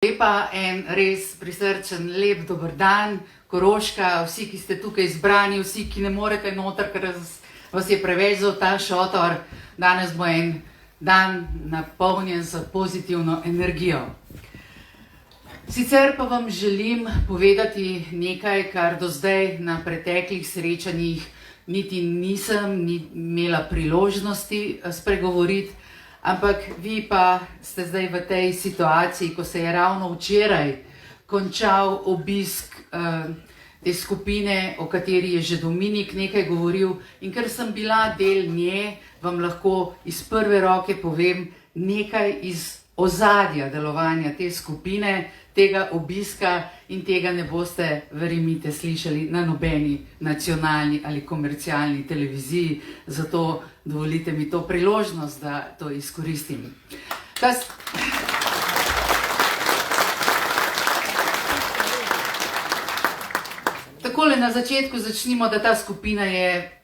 Lepa, en res prisrčen, lep dober dan, Koroška, vsi, ki ste tukaj izbrani, vsi, ki ne morete noter, ker vas je preveč ta šotor. Danes bo en dan napolnjen z pozitivno energijo. Sicer pa vam želim povedati nekaj, kar do zdaj na preteklih srečanjih niti nisem imela priložnosti spregovoriti, ampak vi pa ste zdaj v tej situaciji, ko se je ravno včeraj končal obisk te skupine, o kateri je že Dominik nekaj govoril, in ker sem bila del nje, vam lahko iz prve roke povem nekaj iz ozadja delovanja te skupine, tega obiska, in tega ne boste, verjemite, slišali na nobeni nacionalni ali komercialni televiziji, zato dovolite mi to priložnost, da to izkoristim. Takole na začetku začnimo, da ta skupina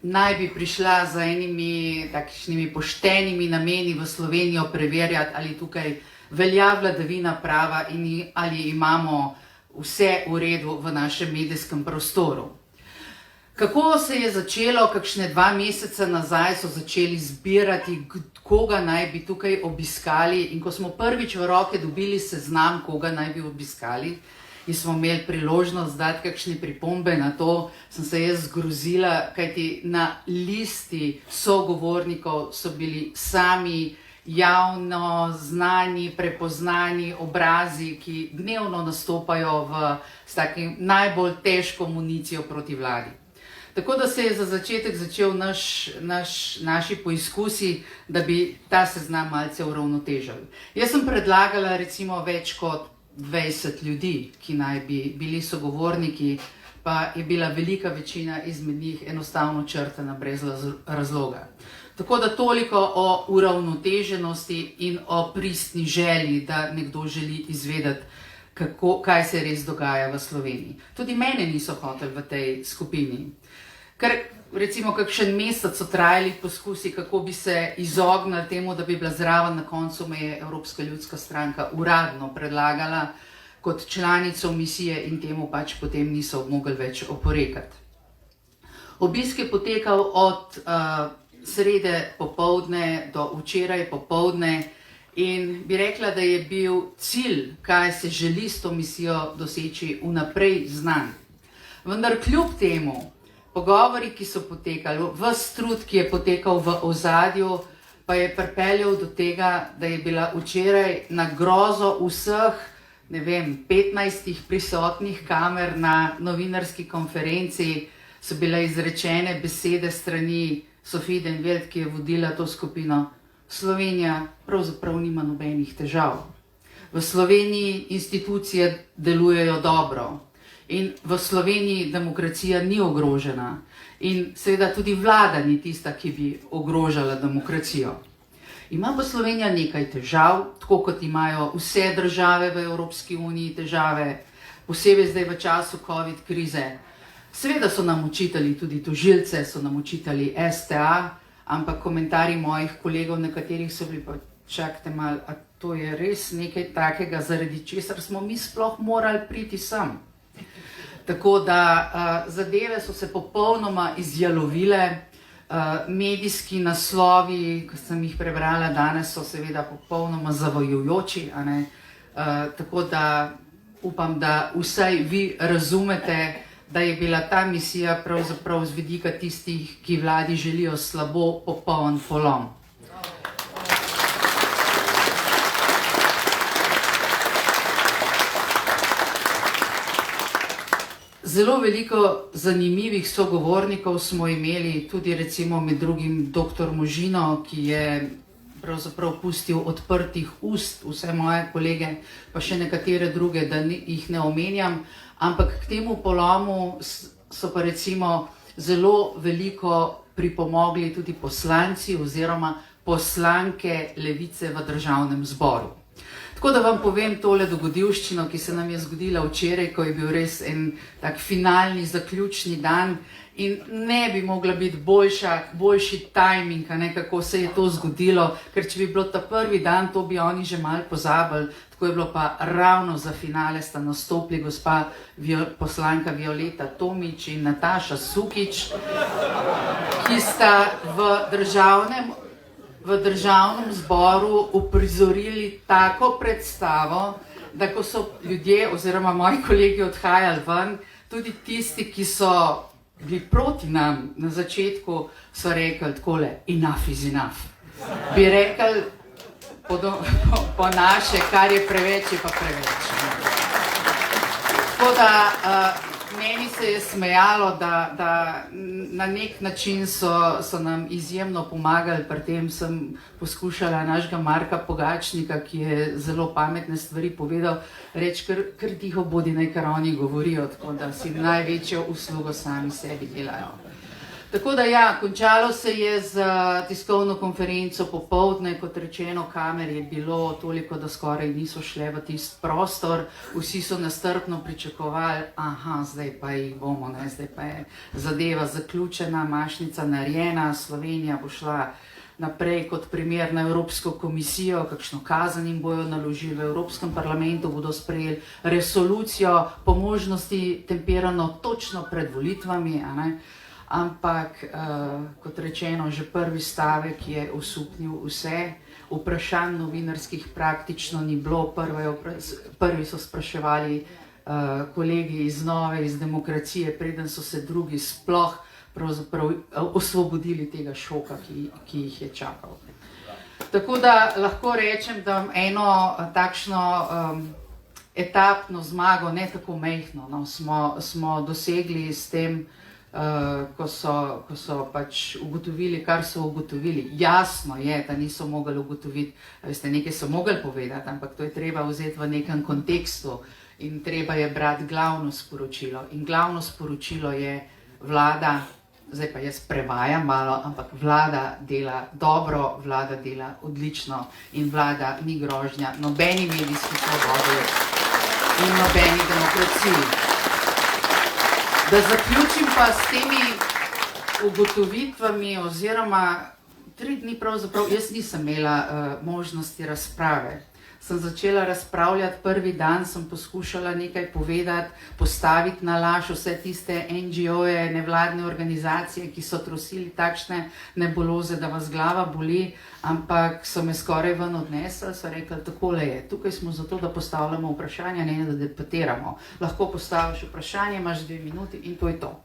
naj bi prišla z enimi takšnimi poštenimi nameni v Slovenijo preverjati, ali tukaj velja vladavina prava in ali imamo vse v redu v našem medijskem prostoru. Kako se je začelo? Kakšne 2 meseca nazaj so začeli zbirati, koga naj bi tukaj obiskali, in ko smo prvič v roke dobili seznam, koga naj bi obiskali, in smo imeli priložnost dati kakšne pripombe na to, sem se jaz zgrozila, kajti na listi sogovornikov so bili sami javno znani, prepoznani obrazi, ki dnevno nastopajo s takim najbolj težko municijo proti vladi. Tako da se je za začetek začel naši poizkusi, da bi ta seznam malce uravnotežili. Jaz sem predlagala recimo več kot 20 ljudi, ki naj bi bili sogovorniki, pa je bila velika večina izmed njih enostavno črtana brez razloga. Tako da toliko o uravnoteženosti in o pristni želji, da nekdo želi izvedeti, kaj se res dogaja v Sloveniji. Tudi mene niso hoteli v tej skupini. Ker recimo kakšen mesec so trajali poskusi, kako bi se izognili temu, da bi bila zraven, na koncu me je Evropska ljudska stranka uradno predlagala kot članico misije in temu pač potem niso mogli več oporekati. Obisk je potekal od srede popoldne do včeraj popoldne in bi rekla, da je bil cilj, kaj se želi s to misijo doseči, vnaprej znan. Vendar kljub temu, pogovori, ki so potekali, ves trud, ki je potekal v ozadju, pa je pripeljal do tega, da je bila včeraj na grozo vseh, 15 prisotnih kamer na novinarski konferenci, so bile izrečene besede strani Sofie Denvelt, ki je vodila to skupino: Slovenija pravzaprav nima nobenih težav. V Sloveniji institucije delujejo dobro. In v Sloveniji demokracija ni ogrožena in seveda tudi vlada ni tista, ki bi ogrožala demokracijo. Ima pa Slovenija nekaj težav, tako kot imajo vse države v Evropski uniji težave, posebej zdaj v času COVID krize. Seveda so nam učitali tudi tožilce, so nam učitali STA, ampak komentarji mojih kolegov, nekaterih so bili pa: čakajte malo, a to je res nekaj takega, zaradi česar smo mi sploh morali priti sem. Tako da zadeve so se popolnoma izjalovile, medijski naslovi, ki sem jih prebrala danes, so seveda popolnoma zavajajoči, tako da upam, da vsaj vi razumete, da je bila ta misija pravzaprav z vidika tistih, ki vladi želijo slabo, popoln polom. Zelo veliko zanimivih sogovornikov smo imeli, tudi recimo med drugim dr. Možino, ki je pravzaprav pustil odprtih ust vse moje kolege, pa še nekatere druge, da jih ne omenjam, ampak k temu polomu so pa recimo zelo veliko pripomogli tudi poslanci oziroma poslanke Levice v Državnem zboru. Tako da vam povem tole dogodivščino, ki se nam je zgodila včeraj, ko je bil res en tak finalni, zaključni dan in ne bi mogla biti boljši tajming, kako se je to zgodilo, ker če bi bilo ta prvi dan, to bi oni že malo pozabili, tako je bilo pa ravno za finale sta nastopili gospa poslanka Violeta Tomić in Nataša Sukič, ki sta v državnem zboru uprizorili tako predstavo, da ko so ljudje oziroma moji kolegi odhajali ven, tudi tisti, ki so bili proti nam na začetku, so rekli takole, enough is enough. Bi rekli po naše, kar je preveč, je pa preveč. Tako da meni se je smejalo, da na nek način so nam izjemno pomagali, pri tem sem poskušala našega Marka Pogačnika, ki je zelo pametne stvari povedal, reči, kar tiho bodi, naj kar oni govorijo, tako da si največjo uslugo sami sebi delajo. Tako da ja, končalo se je z tiskovno konferenco popoldne, kot rečeno, kamer je bilo toliko, da skoraj niso šle v tist prostor, vsi so nestrpno pričakovali, aha, zdaj pa jih bomo, zdaj pa je zadeva zaključena, mašnica narejena, Slovenija bo šla naprej kot primer na Evropsko komisijo, kakšno kazen jim bojo naložili, v Evropskem parlamentu bodo sprejeli resolucijo, po možnosti temperano točno pred volitvami, ampak, kot rečeno, že prvi stavek je osupnil vse, vprašanj novinarskih praktično ni bilo, prvi so spraševali kolegi iz Nove, iz Demokracije, preden so se drugi sploh pravzaprav osvobodili tega šoka, ki jih je čakal. Tako da lahko rečem, da eno takšno etapno zmago, ne tako majhno, smo dosegli s tem, ko so pač ugotovili, kar so ugotovili. Jasno je, da niso mogli ugotoviti, veste, nekaj so mogli povedati, ampak to je treba vzeti v nekem kontekstu in treba je brati glavno sporočilo. In glavno sporočilo je vlada, zdaj pa jaz prevajam malo, ampak vlada dela dobro, vlada dela odlično in vlada ni grožnja nobeni medijski svobodi in nobeni demokraciji. Da zaključim pa s temi ugotovitvami oziroma 3 dni pravzaprav, jaz nisem imela možnosti razprave. Sem začela razpravljati prvi dan, sem poskušala nekaj povedati, postaviti na laž vse tiste NGO-je, nevladne organizacije, ki so trosili takšne nebuloze, da vas glava boli, ampak so me skoraj ven odnesli, so rekli, takole je, tukaj smo zato, da postavljamo vprašanja, ne da debatiramo. Lahko postaviš vprašanje, imaš 2 minuti in to je to.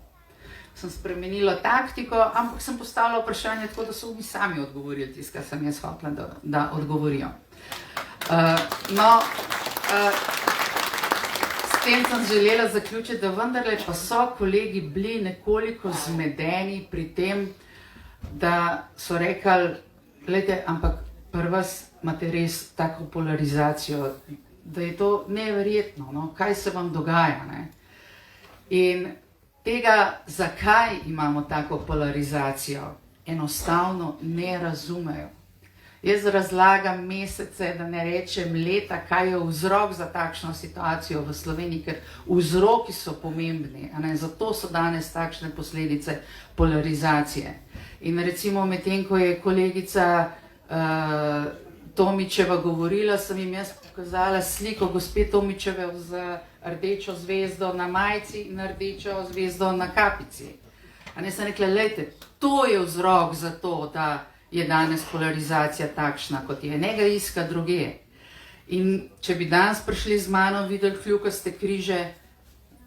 Sem spremenila taktiko, ampak sem postavila vprašanje tako, da so oni sami odgovorili tisto, kar sem jaz hotela, da odgovorijo. S tem sem želela zaključiti, da vendarle pa so kolegi bili nekoliko zmedeni pri tem, da so rekli, gledajte, ampak pri vas imate res tako polarizacijo, da je to neverjetno, kaj se vam dogaja. In tega, zakaj imamo tako polarizacijo, enostavno ne razumejo. Jaz razlagam mesece, da ne rečem leta, kaj je vzrok za takšno situacijo v Sloveniji, ker vzroki so pomembni, zato so danes takšne posledice polarizacije. In recimo medtem, ko je kolegica Tomićeva govorila, sem jim jaz pokazala sliko gospe Tomićeve z rdečo zvezdo na majici in rdečo zvezdo na kapici. Sem rekla, lejte, to je vzrok za to, da je danes polarizacija takšna, kot je, ne ga iska druge. In če bi danes prišli z mano, videli kljukaste križe,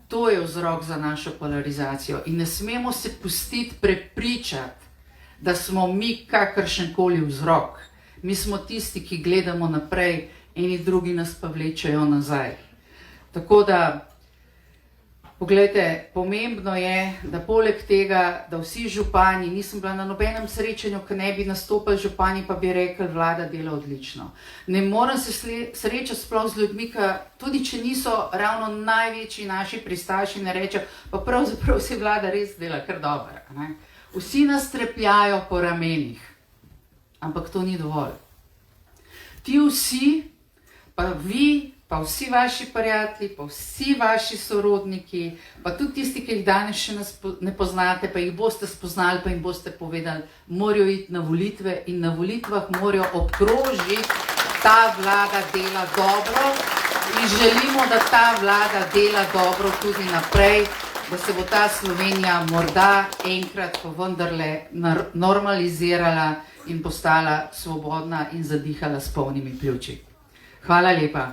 to je vzrok za našo polarizacijo. In ne smemo se pustiti prepričati, da smo mi kakršenkoli vzrok. Mi smo tisti, ki gledamo naprej, eni drugi nas pa vlečejo nazaj. Tako da, poglejte, pomembno je, da poleg tega, da vsi župani, nisem bila na nobenem srečanju, ki ne bi nastopili župani, pa bi rekli, vlada dela odlično. Ne morem se srečati sploh z ljudmi, ki tudi če niso ravno največji naši pristaši, ne rečejo, pa pravzaprav se vlada res dela kar dobro. Vsi nas trepljajo po ramenih, ampak to ni dovolj. Ti vsi pa vi, pa vsi vaši prijatelji, pa vsi vaši sorodniki, pa tudi tisti, ki jih danes še ne poznate, pa jih boste spoznali, pa jim boste povedali, morajo iti na volitve in na volitvah morajo obkrožiti, ta vlada dela dobro in želimo, da ta vlada dela dobro tudi naprej, da se bo ta Slovenija morda enkrat pa vendarle normalizirala in postala svobodna in zadihala s polnimi pljuči. Hvala lepa.